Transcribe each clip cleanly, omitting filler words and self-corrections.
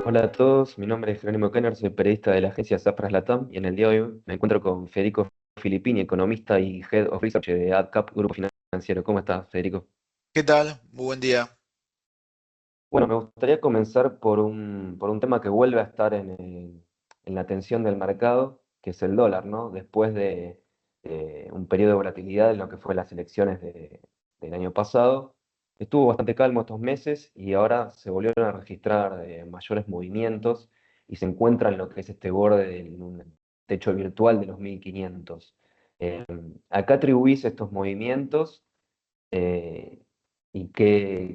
Hola a todos, mi nombre es Jerónimo Kenner, soy periodista de la agencia Safras Latam y en el día de hoy me encuentro con Federico Filippini, economista y Head of Research de AdCap Grupo Financiero. ¿Cómo estás, Federico? ¿Qué tal? Muy buen día. Bueno, me gustaría comenzar por un tema que vuelve a estar en la atención del mercado, que es el dólar, ¿no? Después de un periodo de volatilidad en lo que fue las elecciones del año pasado, estuvo bastante calmo estos meses y ahora se volvieron a registrar mayores movimientos y se encuentra en lo que es este borde de un techo virtual de los 1500. Eh, ¿A qué atribuís estos movimientos? eh, y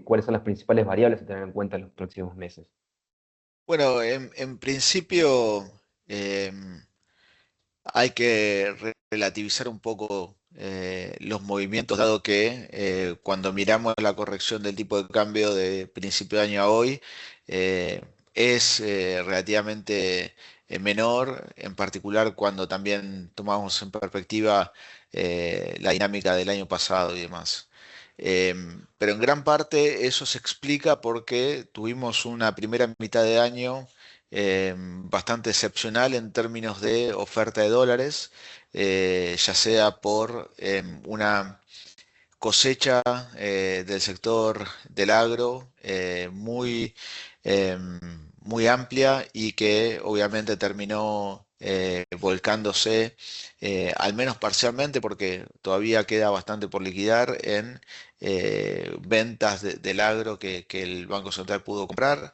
cuáles son las principales variables a tener en cuenta en los próximos meses. Bueno, en principio em, hay que relativizar un poco los movimientos, dado que cuando miramos la corrección del tipo de cambio de principio de año a hoy, eh, es relativamente menor, en particular cuando también tomamos en perspectiva la dinámica del año pasado y demás. Pero en gran parte eso se explica porque tuvimos una primera mitad de año bastante excepcional en términos de oferta de dólares, ya sea por una cosecha del sector del agro muy amplia y que obviamente terminó volcándose, al menos parcialmente, porque todavía queda bastante por liquidar en ventas del agro que el Banco Central pudo comprar.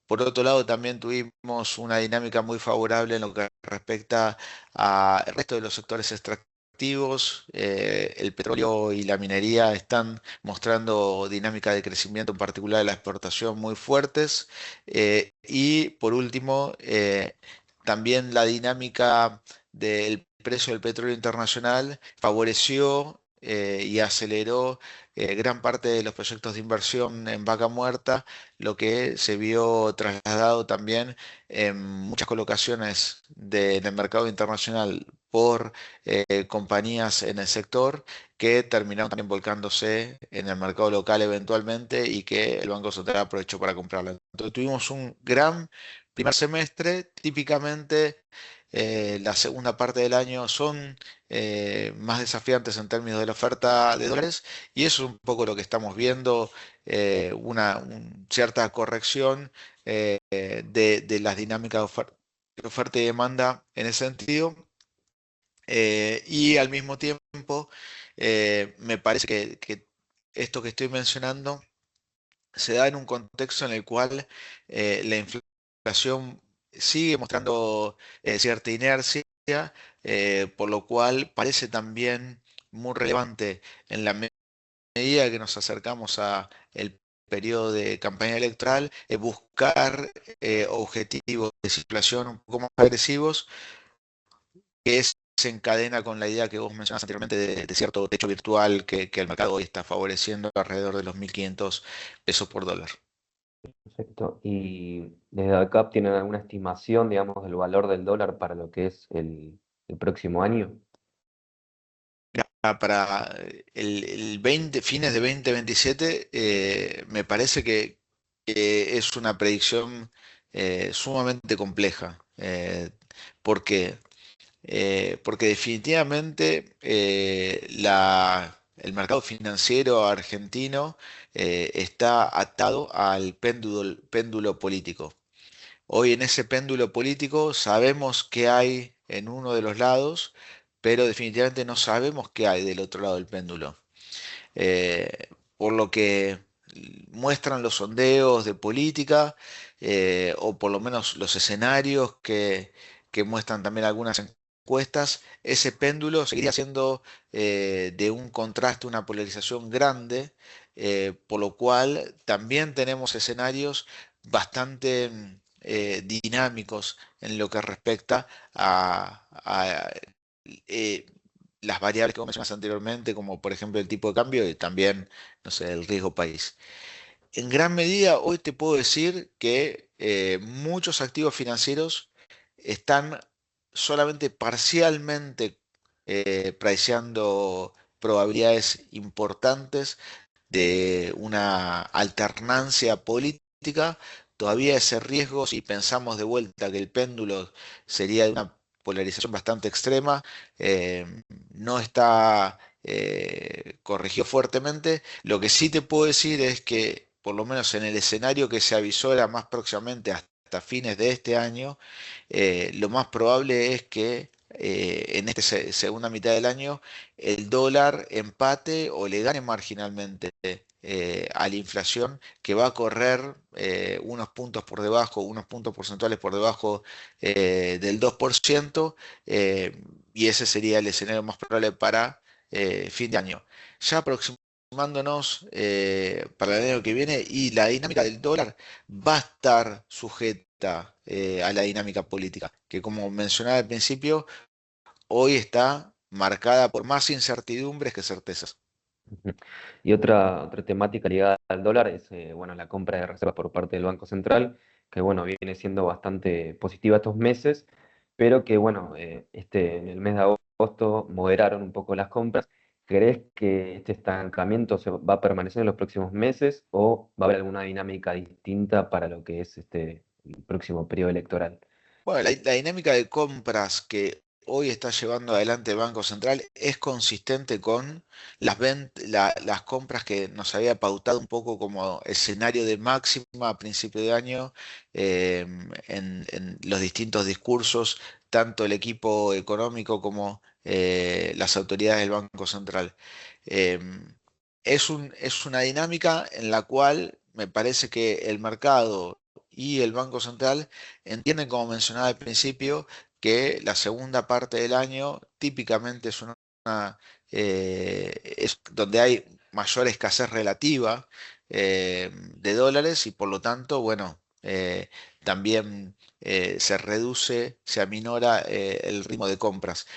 Por otro lado, también tuvimos una dinámica muy favorable en lo que respecta al resto de los sectores extractivos. El petróleo y la minería están mostrando dinámica de crecimiento, en particular de la exportación, muy fuertes. Y por último, también la dinámica del precio del petróleo internacional favoreció y aceleró gran parte de los proyectos de inversión en Vaca Muerta, lo que se vio trasladado también en muchas colocaciones del mercado internacional por compañías en el sector que terminaron también volcándose en el mercado local eventualmente y que el Banco Central aprovechó para comprarla. Entonces tuvimos un gran primer semestre. Típicamente la segunda parte del año son más desafiantes en términos de la oferta de dólares, y eso es un poco lo que estamos viendo, cierta corrección de las dinámicas de oferta y demanda en ese sentido. Y al mismo tiempo, me parece que esto que estoy mencionando se da en un contexto en el cual la inflación sigue mostrando cierta inercia, por lo cual parece también muy relevante en la medida que nos acercamos a el periodo de campaña electoral, buscar objetivos de inflación un poco más agresivos, que se encadena con la idea que vos mencionaste anteriormente de cierto techo virtual que el mercado hoy está favoreciendo alrededor de los 1.500 pesos por dólar. Perfecto. ¿Y desde ADCAP tienen alguna estimación, digamos, del valor del dólar para lo que es el próximo año? Para el 20, fines de 2027, me parece que es una predicción sumamente compleja. ¿Por qué? Porque definitivamente el mercado financiero argentino está atado al péndulo político. Hoy en ese péndulo político sabemos qué hay en uno de los lados, pero definitivamente no sabemos qué hay del otro lado del péndulo. Por lo que muestran los sondeos de política, o por lo menos los escenarios que muestran también algunas encuestas, ese péndulo seguiría siendo de un contraste, una polarización grande, por lo cual también tenemos escenarios bastante dinámicos en lo que respecta a, eh, las variables que vos mencionaste anteriormente, como por ejemplo el tipo de cambio y también, no sé, el riesgo país. En gran medida, hoy te puedo decir que muchos activos financieros están solamente parcialmente priceando probabilidades importantes de una alternancia política, todavía ese riesgo, si pensamos de vuelta que el péndulo sería de una polarización bastante extrema, eh, no está corregido fuertemente. Lo que sí te puedo decir es que, por lo menos en el escenario que se avisora más próximamente hasta fines de este año, lo más probable es que en esta segunda mitad del año el dólar empate o le gane marginalmente a la inflación, que va a correr unos puntos por debajo, unos puntos porcentuales por debajo del 2%, y ese sería el escenario más probable para fin de año. Ya aproximándonos para el año que viene, y la dinámica del dólar va a estar sujeta a la dinámica política, que como mencionaba al principio, hoy está marcada por más incertidumbres que certezas. Ujú. Y otra temática ligada al dólar es bueno, la compra de reservas por parte del Banco Central, que bueno, viene siendo bastante positiva estos meses, pero que bueno, en el mes de agosto moderaron un poco las compras. ¿Crees que este estancamiento se va a permanecer en los próximos meses o va a haber alguna dinámica distinta para lo que es el próximo periodo electoral? Bueno, la dinámica de compras que hoy está llevando adelante el Banco Central es consistente con las compras que nos había pautado un poco como escenario de máxima a principio de año eh, en los distintos discursos, tanto el equipo económico como las autoridades del Banco Central. Eh, es una dinámica en la cual me parece que el mercado y el Banco Central entienden, como mencionaba al principio, que la segunda parte del año típicamente es donde hay mayor escasez relativa de dólares, y por lo tanto, bueno, también se reduce, se aminora el ritmo de compras.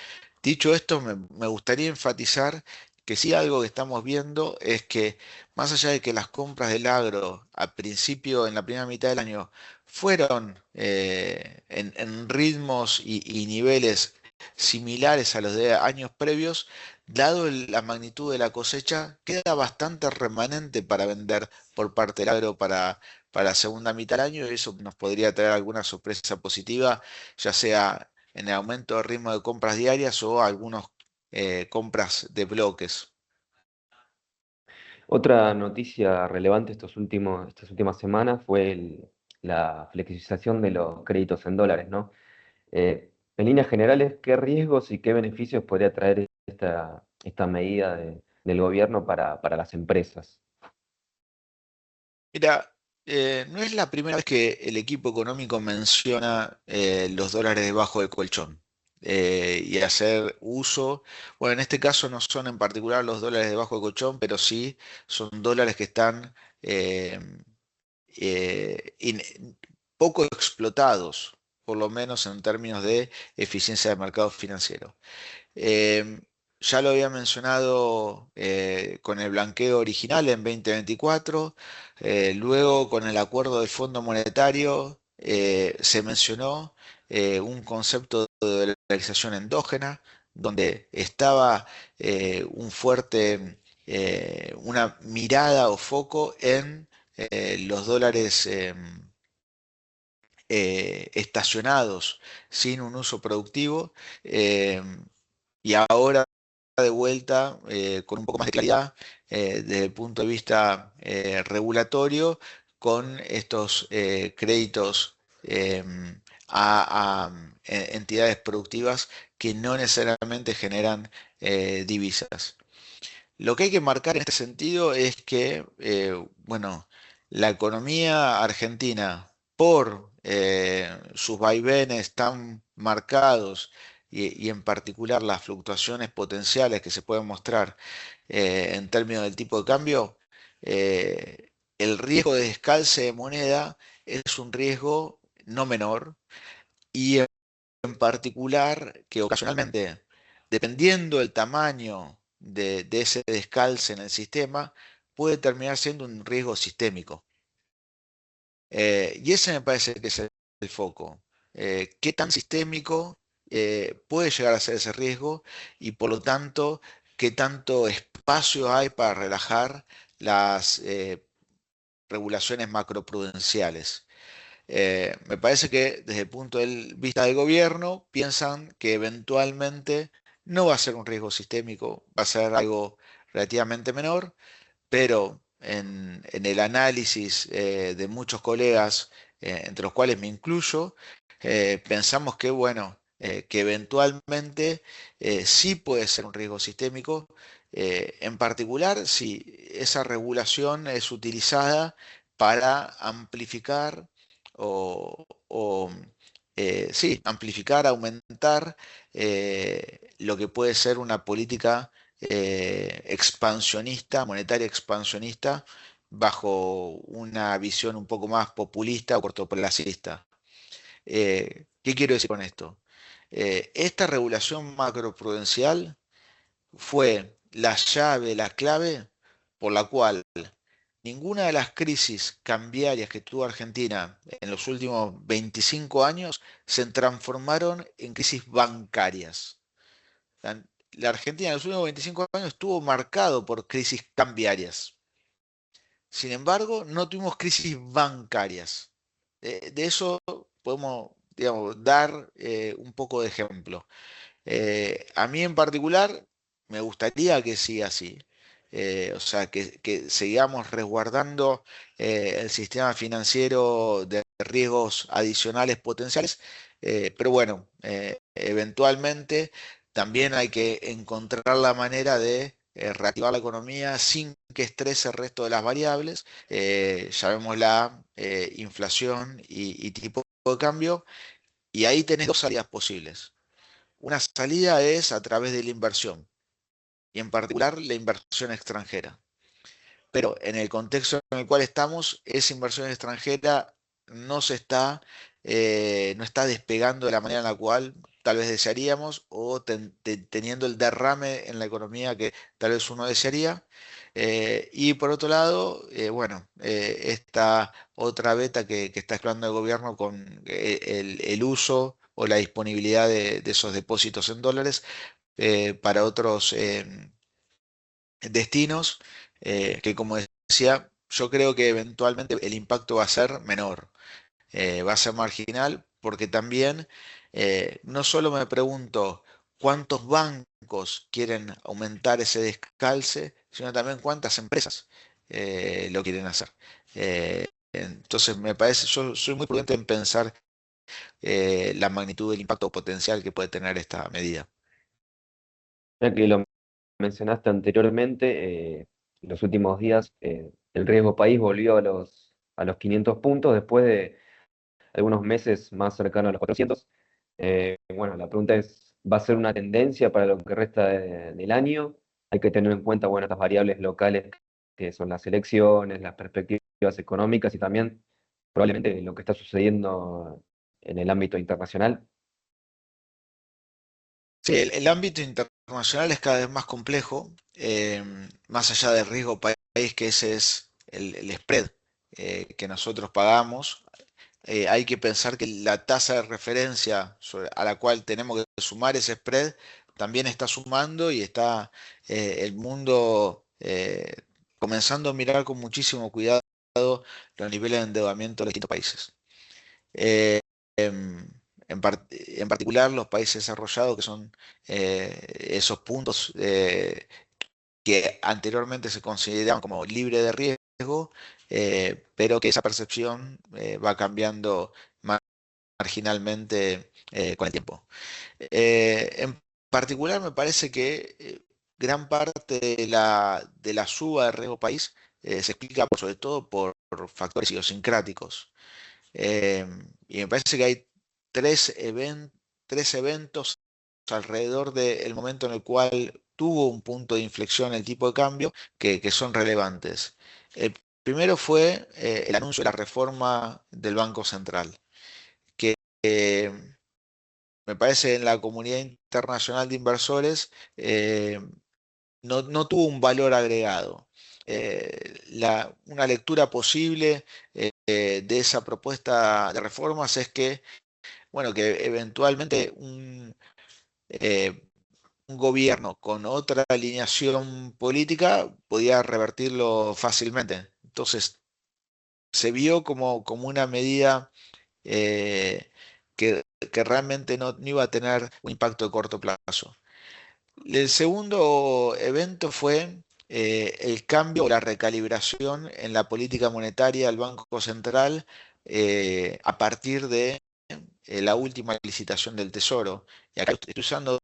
Dicho esto, me gustaría enfatizar que sí, algo que estamos viendo es que, más allá de que las compras del agro a principio, en la primera mitad del año, fueron en ritmos y niveles similares a los de años previos, dado la magnitud de la cosecha, queda bastante remanente para vender por parte del agro para la segunda mitad del año, y eso nos podría traer alguna sorpresa positiva, ya sea en el aumento de ritmo de compras diarias o algunas compras de bloques. Otra noticia relevante estas últimas semanas fue la flexibilización de los créditos en dólares, ¿no? En líneas generales, ¿qué riesgos y qué beneficios podría traer esta medida del gobierno para las empresas? Mira, no es la primera vez que el equipo económico menciona los dólares debajo del colchón y hacer uso. Bueno, en este caso no son en particular los dólares debajo del colchón, pero sí son dólares que están eh, poco explotados, por lo menos en términos de eficiencia de mercado financiero. Eh, ya lo había mencionado con el blanqueo original en 2024, luego con el acuerdo del Fondo Monetario se mencionó un concepto de dolarización endógena, donde estaba una mirada o foco en los dólares estacionados sin un uso productivo. eh, y ahora de vuelta con un poco más de claridad desde el punto de vista regulatorio, con estos créditos a entidades productivas que no necesariamente generan divisas. Lo que hay que marcar en este sentido es que, bueno, la economía argentina, por sus vaivenes tan marcados y en particular las fluctuaciones potenciales que se pueden mostrar en términos del tipo de cambio, el riesgo de descalce de moneda es un riesgo no menor, y en particular que ocasionalmente, dependiendo del tamaño de ese descalce en el sistema, puede terminar siendo un riesgo sistémico. Y ese me parece que es el foco. ¿Qué tan sistémico puede llegar a ser ese riesgo? Y por lo tanto, ¿qué tanto espacio hay para relajar las regulaciones macroprudenciales. Me parece que desde el punto de vista del gobierno piensan que eventualmente no va a ser un riesgo sistémico, va a ser algo relativamente menor, pero en el análisis de muchos colegas, entre los cuales me incluyo, pensamos que, bueno, que eventualmente sí puede ser un riesgo sistémico, en particular si esa regulación es utilizada para amplificar sí, amplificar, aumentar lo que puede ser una política expansionista, monetaria expansionista, bajo una visión un poco más populista o cortoplacista. ¿Qué quiero decir con esto? Esta regulación macroprudencial fue la llave, la clave por la cual ninguna de las crisis cambiarias que tuvo Argentina en los últimos 25 años se transformaron en crisis bancarias. La Argentina en los últimos 25 años estuvo marcado por crisis cambiarias. Sin embargo, no tuvimos crisis bancarias. De eso podemos, digamos, dar un poco de ejemplo. A mí en particular me gustaría que siga así. O sea, que sigamos resguardando el sistema financiero de riesgos adicionales potenciales. Pero bueno, eventualmente también hay que encontrar la manera de reactivar la economía sin que estrese el resto de las variables. Llamémosla inflación y tipo de cambio. Y ahí tenés dos salidas posibles. Una salida es a través de la inversión, y en particular la inversión extranjera. Pero en el contexto en el cual estamos, esa inversión extranjera no se está, no está despegando de la manera en la cual tal vez desearíamos o teniendo el derrame en la economía que tal vez uno desearía. Y por otro lado, bueno, esta otra beta que está explorando el gobierno con el uso o la disponibilidad de esos depósitos en dólares para otros destinos, que como decía, yo creo que eventualmente el impacto va a ser menor, va a ser marginal, porque también no solo me pregunto cuántos bancos quieren aumentar ese descalce, sino también cuántas empresas lo quieren hacer. Entonces me parece, yo soy muy prudente en pensar la magnitud del impacto potencial que puede tener esta medida. Ya que lo mencionaste anteriormente, en los últimos días el riesgo país volvió a los 500 puntos después de algunos meses más cercanos a los 400. Bueno, la pregunta es, ¿va a ser una tendencia para lo que resta del año? Hay que tener en cuenta, bueno, estas variables locales que son las elecciones, las perspectivas económicas y también probablemente lo que está sucediendo en el ámbito internacional. Sí, el ámbito internacional es cada vez más complejo, más allá del riesgo país, que ese es el spread que nosotros pagamos. Hay que pensar que la tasa de referencia a la cual tenemos que sumar ese spread también está sumando y está el mundo comenzando a mirar con muchísimo cuidado los niveles de endeudamiento de los distintos países. Eh, em, en particular los países desarrollados, que son esos puntos que anteriormente se consideraban como libre de riesgo, pero que esa percepción va cambiando marginalmente con el tiempo. En particular me parece que gran parte de la suba de riesgo país se explica sobre todo por factores idiosincráticos. Eh, y me parece que hay tres eventos alrededor del momento en el cual tuvo un punto de inflexión el tipo de cambio que son relevantes. El primero fue el anuncio de la reforma del Banco Central, que me parece en la comunidad internacional de inversores no tuvo un valor agregado. Una lectura posible de esa propuesta de reformas es que, bueno, que eventualmente un gobierno con otra alineación política podía revertirlo fácilmente. Entonces, se vio como una medida eh, que realmente no iba a tener un impacto de corto plazo. El segundo evento fue el cambio o la recalibración en la política monetaria del Banco Central a partir de la última licitación del Tesoro. Y acá estoy usando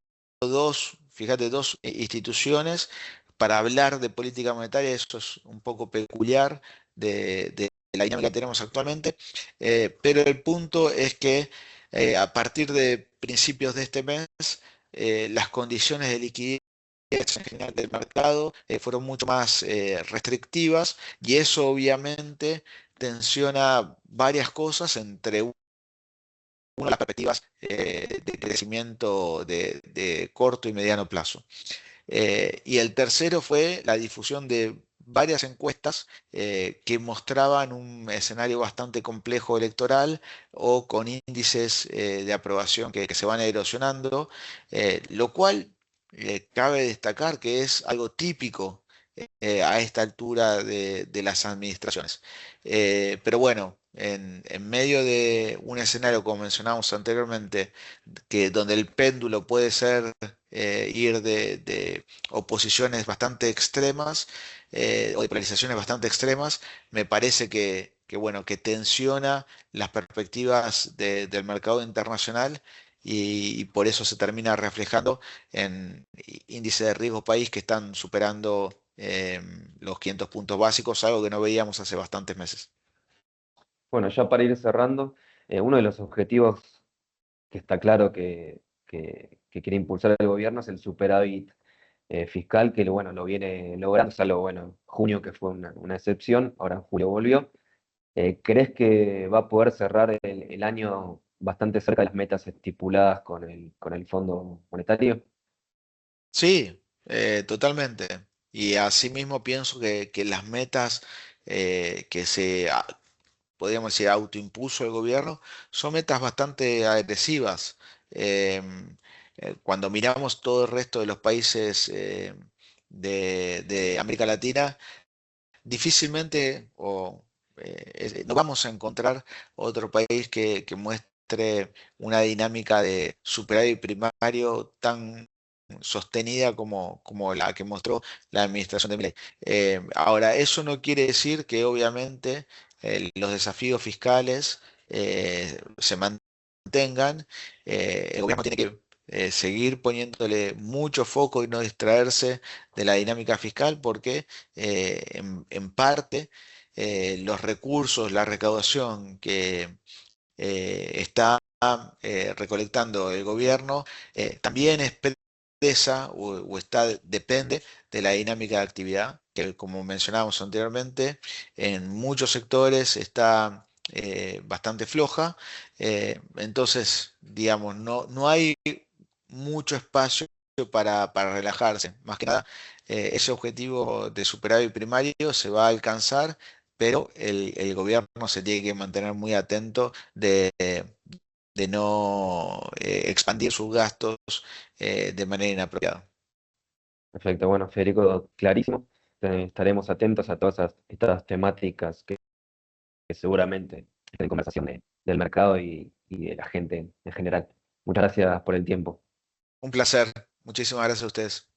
fíjate, dos instituciones para hablar de política monetaria. Eso es un poco peculiar de la dinámica que tenemos actualmente. Pero el punto es que a partir de principios de este mes, las condiciones de liquidez en general del mercado fueron mucho más restrictivas y eso obviamente tensiona varias cosas entre las perspectivas de crecimiento de corto y mediano plazo. Y el tercero fue la difusión de varias encuestas que mostraban un escenario bastante complejo electoral o con índices de aprobación que se van erosionando, lo cual cabe destacar que es algo típico a esta altura de las administraciones. Pero bueno, en medio de un escenario, como mencionamos anteriormente, donde el péndulo puede ser ir de oposiciones bastante extremas o de polarizaciones bastante extremas, me parece bueno, que tensiona las perspectivas del mercado internacional y por eso se termina reflejando en índices de riesgo país que están superando los 500 puntos básicos, algo que no veíamos hace bastantes meses. Bueno, ya para ir cerrando, uno de los objetivos que está claro que quiere impulsar el gobierno es el superávit fiscal, que bueno, lo viene logrando, salvo bueno, junio que fue una excepción, ahora en julio volvió. ¿Crees que va a poder cerrar el año bastante cerca de las metas estipuladas con el Fondo Monetario? Sí, totalmente. Y asimismo pienso que las metas que podríamos decir, autoimpuso el gobierno son metas bastante agresivas. Em, Cuando miramos todo el resto de los países de América Latina, difícilmente no vamos a encontrar otro país que muestre una dinámica de superávit primario tan sostenida como la que mostró la administración de Milei. Ahora, eso no quiere decir que obviamente los desafíos fiscales se mantengan. El gobierno tiene que seguir poniéndole mucho foco y no distraerse de la dinámica fiscal porque en parte los recursos, la recaudación que está recolectando el gobierno también expresa o depende de la dinámica de actividad, que como mencionábamos anteriormente, en muchos sectores está bastante floja. Entonces, digamos, no hay mucho espacio para relajarse. Más que nada, ese objetivo de superávit primario se va a alcanzar, pero el gobierno se tiene que mantener muy atento de no expandir sus gastos de manera inapropiada. Perfecto, bueno, Federico, clarísimo. Estaremos atentos a todas estas temáticas que seguramente estén en conversación del mercado y de la gente en general. Muchas gracias por el tiempo. Un placer. Muchísimas gracias a ustedes.